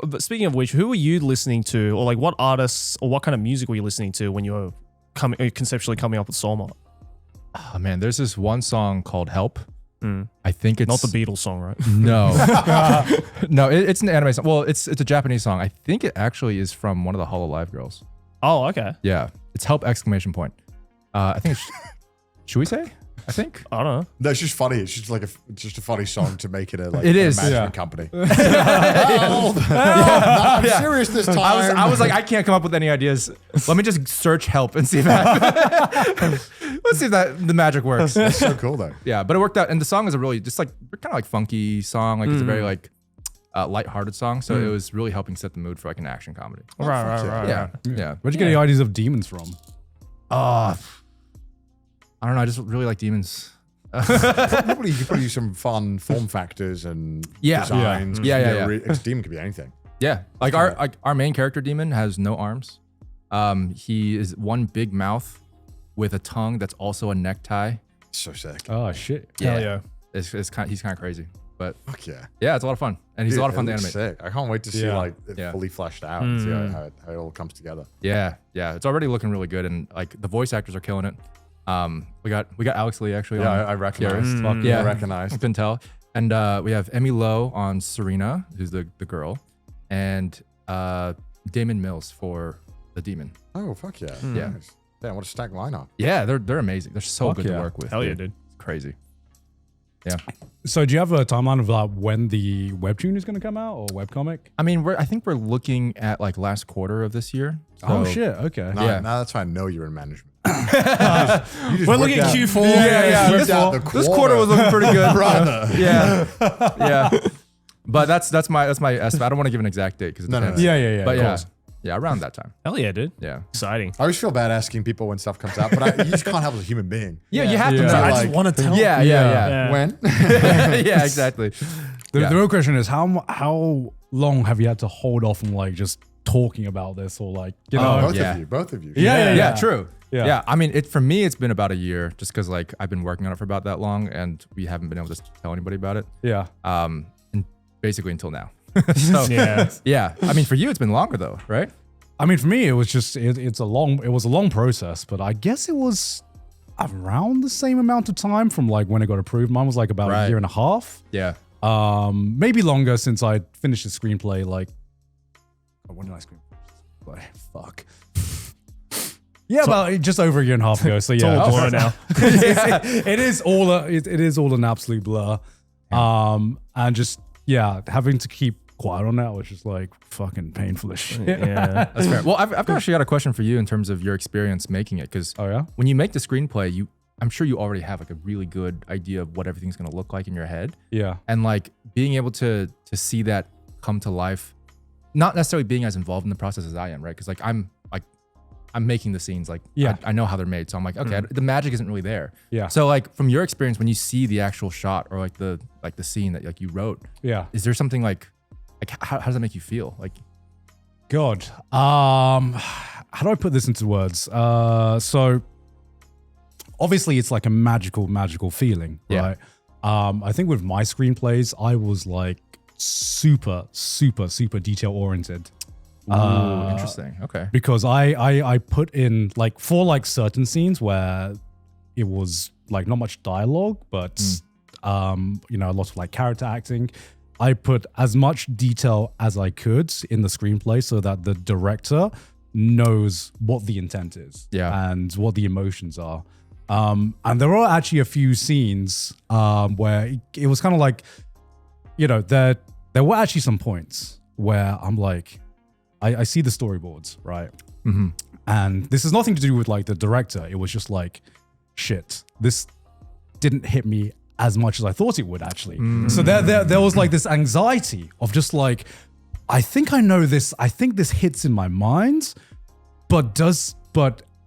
But speaking of which, who were you listening to, or like what artists or what kind of music were you listening to when you were conceptually coming up with Soulmart? Oh man, there's this one song called "Help." I think it's not the Beatles song, right? No, no, it's an anime song. Well, it's a Japanese song. I think it actually is from one of the Hololive girls. Oh, okay. Yeah, it's "Help!" exclamation point. I think it's. Should we say? I think. I don't know. No, it's just funny. It's just like just a funny song to make it a it is management company. I'm serious this time. I was like, I can't come up with any ideas. Let me just search "help" and see if let's see if the magic works. That's so cool though. Yeah, but it worked out. And the song is a really just like kind of like funky song. Like it's a very like lighthearted song. So it was really helping set the mood for like an action comedy. Right. Yeah. Where'd you get the ideas of demons from? I don't know. I just really like demons. Probably you could use some fun form factors and designs. Yeah. A demon could be anything. Yeah, like our main character demon has no arms. He is one big mouth with a tongue that's also a necktie. So sick. Oh shit! Yeah. He's kind of crazy, but Fuck yeah. Yeah, it's a lot of fun, and he's a lot of fun to animate. Sick. I can't wait to see like it fully fleshed out and see how it all comes together. Yeah, it's already looking really good, and like the voice actors are killing it. We got Alex Lee actually. Yeah, on I recognize. Yeah, I recognize. I can tell. And we have Emmy Lowe on Serena, who's the girl, and Damon Mills for the demon. Oh fuck yeah. Yeah. Nice. Damn, what a stacked lineup. Yeah, they're amazing. They're so good to work with. Hell yeah, dude. It's crazy. Yeah. So do you have a timeline of when the webtoon is going to come out or webcomic? I mean, I think we're looking at like last quarter of this year. Oh So- shit! Okay. No, Yeah. now that's how I know you're in management. We're looking at Q4. Yeah. This quarter was looking pretty good. brother. Yeah. But that's my estimate. I don't want to give an exact date because it No. depends. Yeah. But of course. yeah, around that time. Hell yeah, dude. Yeah. Exciting. I always feel bad asking people when stuff comes out, but you just can't help as a human being. Yeah, you have to Yeah. know. I like- just want to tell. Yeah. When? Yeah, exactly. The Yeah. real question is how long have you had to hold off from like just talking about this or like Both of you. Yeah. True. Yeah. Yeah. I mean, for me, it's been about a year just because like I've been working on it for about that long and we haven't been able to tell anybody about it. Yeah. And basically until now. So Yeah. I mean, for you, it's been longer though, right? I mean, for me, it was just it was a long process, but I guess it was around the same amount of time from like when it got approved. Mine was like about a year and a half. Yeah. Maybe longer since I finished the screenplay. Like, when did I screenplay? Fuck. Yeah, about just over a year and a half ago. So yeah, all a blur now. it is all an absolute blur. And just having to keep quiet on that was just like fucking painful as shit. Yeah. That's fair. Well, I've actually got a question for you in terms of your experience making it. Because when you make the screenplay, I'm sure you already have like a really good idea of what everything's going to look like in your head. Yeah. And like being able to see that come to life, not necessarily being as involved in the process as I am, right? Because like I'm making the scenes, like I know how they're made. So I'm like, okay, the magic isn't really there. Yeah. So like from your experience, when you see the actual shot or like the scene that like you wrote, is there something like how does that make you feel? Like, God, how do I put this into words? So obviously it's like a magical feeling, right? I think with my screenplays, I was like super detail oriented. Interesting. Okay. Because I put in like for like certain scenes where it was like not much dialogue, but a lot of like character acting. I put as much detail as I could in the screenplay so that the director knows what the intent is and what the emotions are. And there are actually a few scenes where it was kind of like, there were actually some points where I'm like, I see the storyboards, right? Mm-hmm. And this has nothing to do with like the director. It was just like, shit, this didn't hit me as much as I thought it would actually. So there was like this anxiety of just like, I think I know this. I think this hits in my mind, but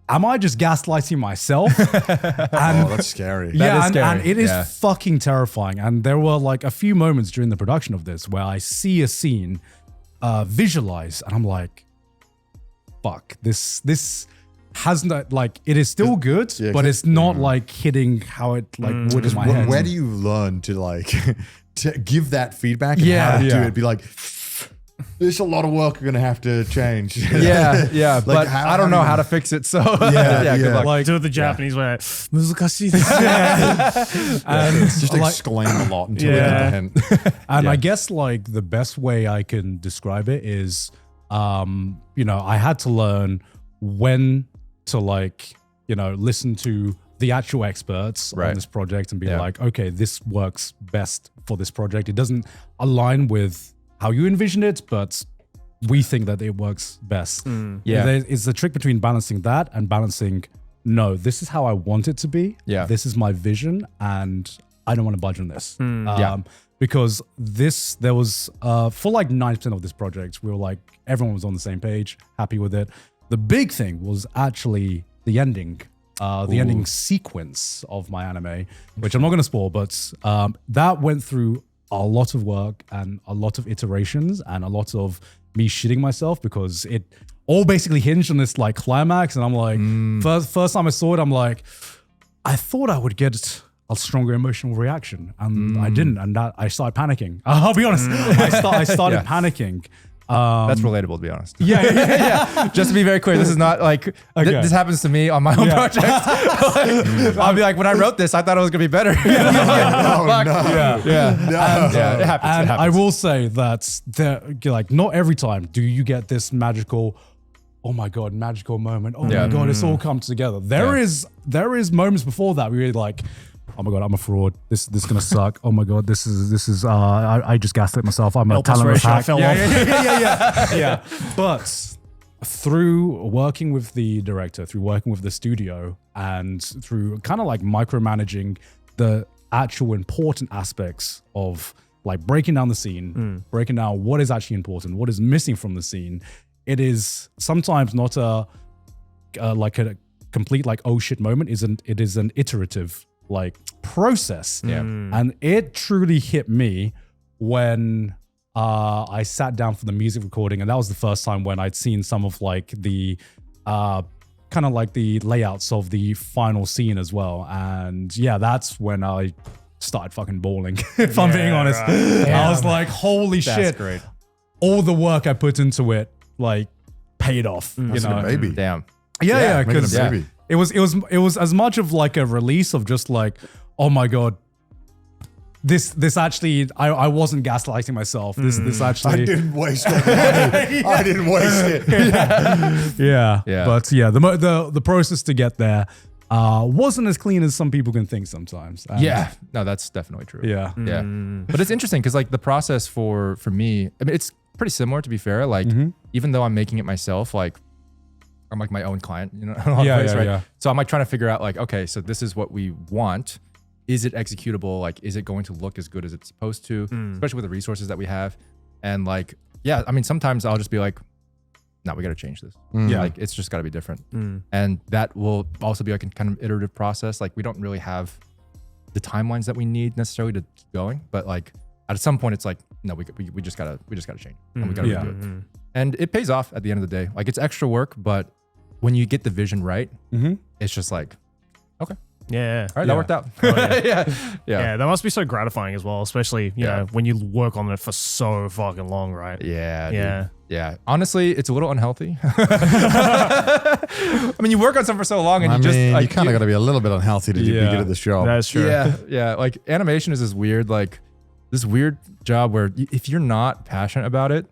am I just gaslighting myself? And that's scary. Yeah, scary. And it is fucking terrifying. And there were like a few moments during the production of this where I see a scene visualize and I'm like, fuck, this has not, like, it is still good, but it's not like hitting how it like would in my head. Where do you learn to like to give that feedback and how to do it? Be like, there's a lot of work we're gonna have to change. Yeah. Like, But how- I don't how know do how you- to fix it. So Yeah, good yeah. luck. Like do it the Japanese way. 難しいですね. And Just like, exclaim a lot until we Yeah. get the hint. and Yeah. I guess like the best way I can describe it is, you know, I had to learn when to like, you know, listen to the actual experts on Right. this project and be Yeah. like, okay, this works best for this project. It doesn't align with how you envisioned it, but we think that it works best. Yeah. It's the trick between balancing that and balancing, no, this is how I want it to be. Yeah. This is my vision and I don't want to budge on this. Yeah. Because there was, for like 90% of this project, we were like, everyone was on the same page, happy with it. The big thing was actually the ending. The ending sequence of my anime, which I'm not going to spoil, but that went through a lot of work and a lot of iterations and a lot of me shitting myself because it all basically hinged on this like climax. And I'm like, first time I saw it, I'm like, I thought I would get a stronger emotional reaction, and I didn't, and that I started panicking. I'll be honest, I started Yeah. panicking. That's relatable, to be honest. Yeah. Just to be very clear, this is not like Okay. this happens to me on my own project. I'll be like, when I wrote this, I thought it was gonna be better. Oh, no. Yeah, it happens. And it I happens. will say that like not every time do you get this magical, oh my god, magical moment. Oh Yeah. my god, it's all come together. There is moments before that where you're like, oh my god, I'm a fraud. This is gonna suck. Oh my god, this is I just gaslit myself. I'm a Elpis talent ratio hack. fell Yeah, off. yeah. But through working with the director, through working with the studio, and through kind of like micromanaging the actual important aspects of like breaking down the scene, breaking down what is actually important, what is missing from the scene, it is sometimes not like a complete like oh shit moment. It is an iterative like process. Yeah. And it truly hit me when I sat down for the music recording, and that was the first time when I'd seen some of like the kind of like the layouts of the final scene as well. And yeah, that's when I started fucking bawling, if I'm being honest. I was like, holy That's shit. great. All the work I put into it like paid off. You That's a know? good baby. Damn. Yeah, making a because baby. it was as much of like a release of just like, oh my god, this actually I wasn't gaslighting myself. This I actually didn't waste it. I didn't waste it. yeah. Yeah. But yeah, the process to get there wasn't as clean as some people can think sometimes. And Yeah. No, that's definitely true. yeah. Yeah. But it's interesting because like the process for me, I mean, it's pretty similar to be fair. Like even though I'm making it myself, like I'm like my own client, you know, in a lot of Yeah, ways, yeah, right? yeah. So I'm like trying to figure out like, okay, so this is what we want. Is it executable? Like, is it going to look as good as it's supposed to, especially with the resources that we have? And like, yeah, I mean, sometimes I'll just be like, no, we got to change this. Yeah. Like, it's just got to be different. And that will also be like a kind of iterative process. Like, we don't really have the timelines that we need necessarily to keep going, but like at some point it's like, no, we just gotta change and we gotta Yeah. do it. And it pays off at the end of the day. Like, it's extra work, but when you get the vision right, it's just like, okay, Yeah. all right, Yeah. that worked out. Yeah, that must be so gratifying as well, especially, you know, when you work on it for so fucking long, right? Yeah. Yeah. Dude. Yeah. Honestly, it's a little unhealthy. I mean, you work on something for so long and I you just mean, like you kind of got to be a little bit unhealthy to be Yeah. good at this job. That's true. Yeah. Yeah. Like, animation is this weird job where if you're not passionate about it,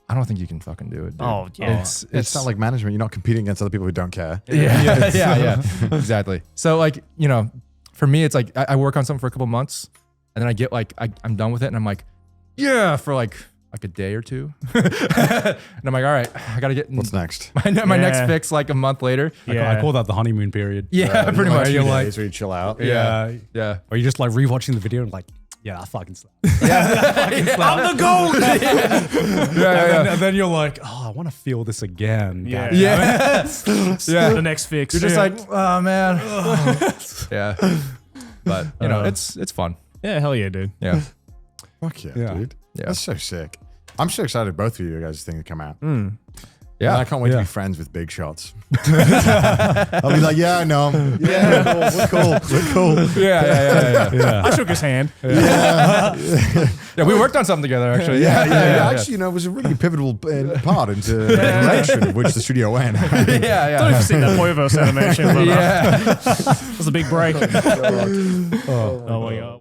I don't think you can fucking do it. Dude. Oh, yeah. It's not like management. You're not competing against other people who don't care. yeah, exactly. So like, you know, for me, it's like I work on something for a couple months and then I get like, I'm done with it and I'm like, yeah, for like a day or two. And I'm like, all right, I got to get What's next? my next fix like a month later. Yeah. I call that the honeymoon period. Yeah, pretty much. You're like- days where you chill out. Yeah. Yeah. Or you just like rewatching the video and like, yeah, that fucking slaps. I'm the goat. And then you're like, oh, I want to feel this again. Yeah. God damn it. Yeah. The next fix. You're just like, oh man. Yeah. But you know, it's fun. yeah, hell yeah, dude. Yeah. Fuck yeah, Yeah. dude. Yeah. That's so sick. I'm so excited both of you guys' thing to come out. Yeah. And I can't wait to Yeah. be friends with big shots. I'll be like, yeah, I know him. Yeah, we're cool. We're cool. Yeah. I shook his hand. Yeah. Yeah, we worked on something together actually. Yeah. Actually, it was a really pivotal part into the direction of which the studio went. I don't know if you've seen that Boiis animation, but Yeah. it was a big break. Oh my god.